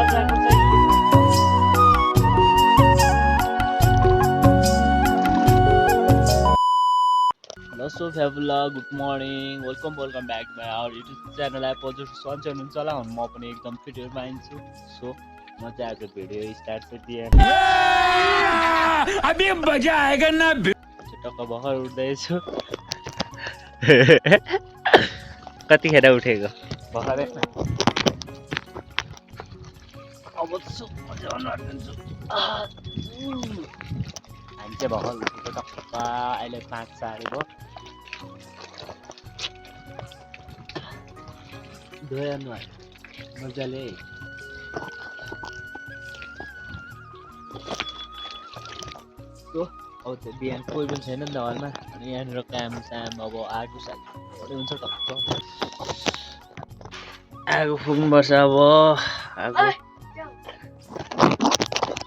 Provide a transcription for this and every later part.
मजाको चाहिँ Hello, so vlog, good morning, welcome back to our YouTube channel. I post सन्चै हुनुहुन्छ होला म पनि एकदम फिट मान्छु सो म चाहिँ आज भिडियो स्टार्ट चाहिँ दिएँ अभी मजा आएगा ना टक्क भर्खर उठ्दैछु कतिखेर उठेको भर्खरै अब सुन आँट्छु हामी चाहिँ भर्खर उठेको टक्क अहिले 5 साढे भयो धोया नुहाइ मजाले अब त्यो बिहान कोही पनि छैन नि त घरमा अनि यहाँनिर काम साम अब आगो सागो हुन्छ टक्क आगो फुक्नुपर्छ अब आगो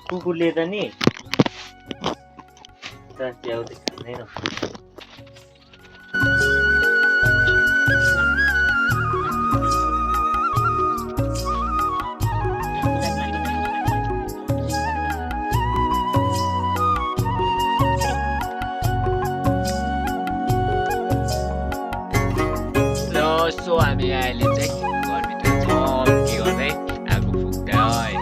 कुकुरले त नि राति आउँदै खाँदैन सो हामी अहिले चाहिँ घरभित्र छौँ के गर्दै आगो फुक्दै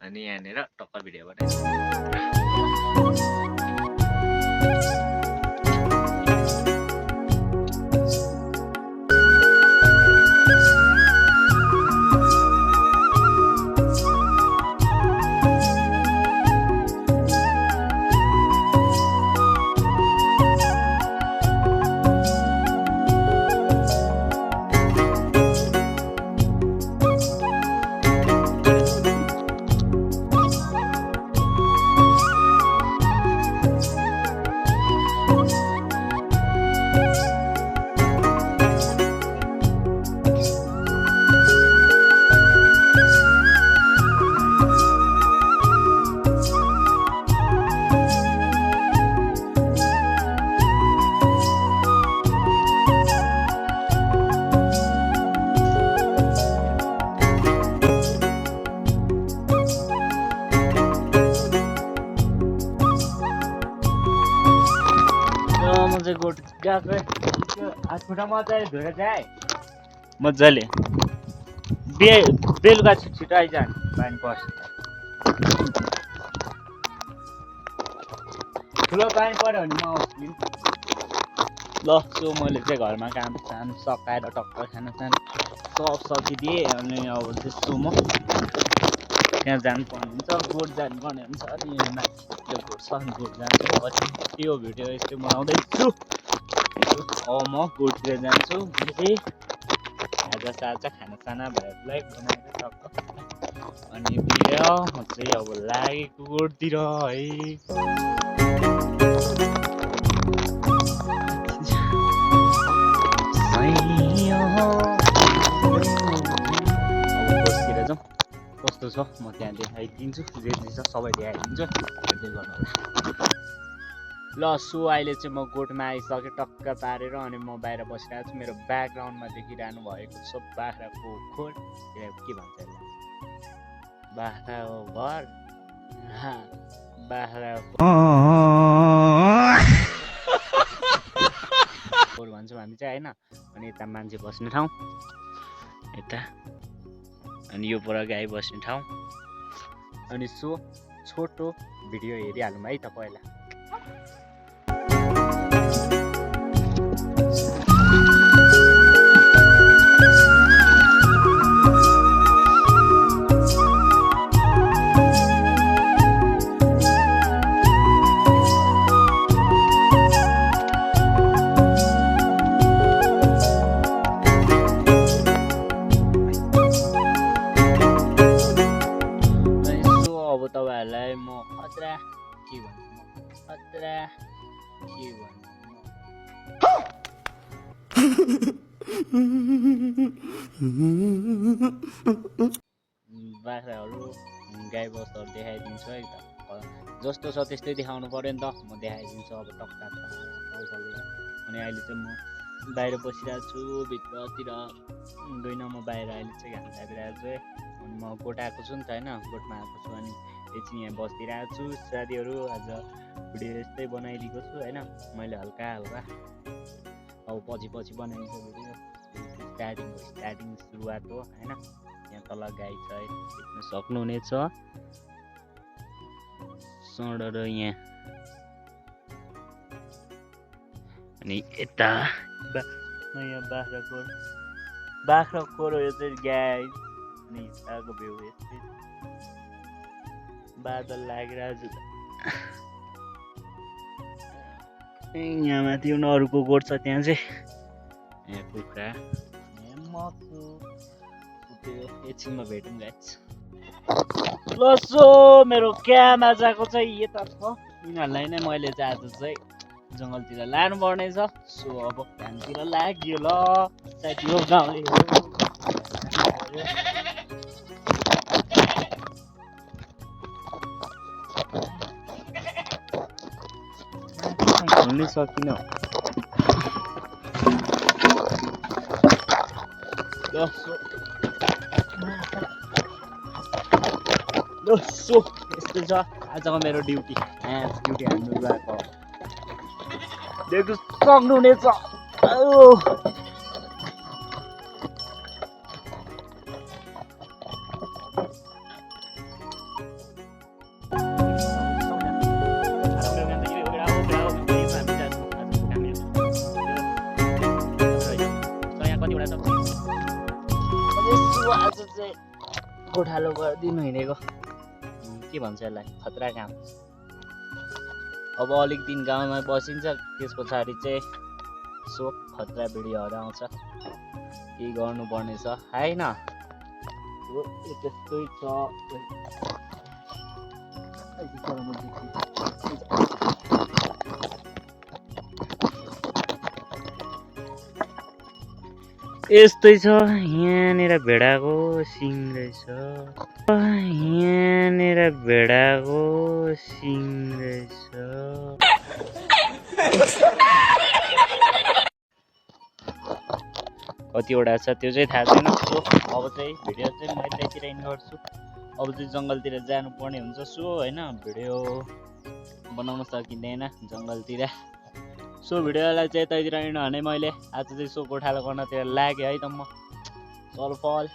अनि यहाँनिर टक्क भिडियो बनाइन्छ गोठ गएको हात खुट्टा मजाले धोएर जाए मजाले बेलुका छिटो आइजानु पानी पर्छ ठुलो पानी पर्यो भने म आउँछु नि ल सो मैले चाहिँ घरमा काम साम सकाएर टक्क खाना सान सब सकिदिएँ अनि अब त्यसो म त्यहाँ जानुपर्ने हुन्छ गोठ जानुपर्ने हुन्छ अनि माथि गोठ छ गोठ जान्छु पछि त्यो भिडियो यस्तै बनाउँदैछु अब म गोठतिर जान्छु फेरि आजा खानासाना भाइहरूलाई बनाएर टक्क अनि बिहा म चाहिँ अब लागेको गोठतिर है कस्तो छ म त्यहाँ देखाइदिन्छु जे छ सबै देखाइदिन्छु हेर्दै गर्नु होला ल सो अहिले चाहिँ म गोठमा आइसकेँ टक्क पारेर अनि म बाहिर बसिरहेको छु मेरो ब्याकग्राउन्डमा देखिरहनु भएको छ बाख्राको खोर के भन्छ यसलाई बाख्राको घर बाख्राको खोर भन्छौँ हामी चाहिँ होइन अनि यता मान्छे बस्ने ठाउँ यता अनि यो पर गाई बस्ने ठाउँ अनि सो छोटो भिडियो हेरिहालौँ है त पहिला तपाईँहरूलाई म खतरा के भन्नु खतरा के भन्नु बाख्राहरू गाई बस्तुहरू देखाइदिन्छु है त जस्तो छ त्यस्तै देखाउनु पर्यो नि त म देखाइदिन्छु अब टक्का अनि अहिले चाहिँ म बाहिर बसिरहेको छु भित्रतिर गइन म बाहिर अहिले चाहिँ घाम लागिरहेको छु है अनि म गोठ आएको छु नि त होइन गोठमा आएको छु अनि एकछिन यहाँ बसिदिरहेको छु साथीहरू आज भिडियो यस्तै बनाइदिएको छु होइन मैले हल्का अब पछि बनाइन्छ भिडियो स्टार्टिङ सुरुवात हो होइन यहाँ तल गाई छ है देख्न सक्नुहुनेछ सडर यहाँ अनि यता नयाँ बाख्राकोट यो चाहिँ गाई अनि यताको भ्यू यस्तै बादल लागिरहेको छ यहाँ माथि अरूको गोठ छ त्यहाँ चाहिँ यहाँ कुखुरा एकछिनमा भेटौँ गाइस ल सो मेरो क्यामा जाको चाहिँ यता छ यिनीहरूलाई नै मैले चाहिँ आज चाहिँ जङ्गलतिर लानु पर्ने छ सो अब घामतिर लाग्यो ल साथीहरू गाउँले खोल्नै सकिन सो यस्तै छ आजको मेरो ड्युटी हान्नु गएको देख्नु सक्नुहुनेछ आज चाहिँ गोठालो गरिदिनु हिँडेको के भन्छ यसलाई खतरा काम अब अलिक दिन गाउँमा बसिन्छ त्यस पछाडि चाहिँ सो खतरा भिडियोहरू आउँछ केही गर्नुपर्ने छ होइन त्यस्तै छ यस्तै छ यहाँनिर भेडाको सिङ रहेछ यहाँनिर भेडाको सिङ रहेछ कतिवटा छ त्यो चाहिँ थाहा छैन सो अब चाहिँ भिडियो चाहिँ म यतैतिर इन गर्छु अब चाहिँ जङ्गलतिर जानुपर्ने हुन्छ सो होइन भिडियो बनाउन सकिँदैन जङ्गलतिर सो भिडियोलाई चाहिँ यतैतिर इन भने मैले आज चाहिँ सो गोठालो गर्नतिर लागेँ है त म सलफल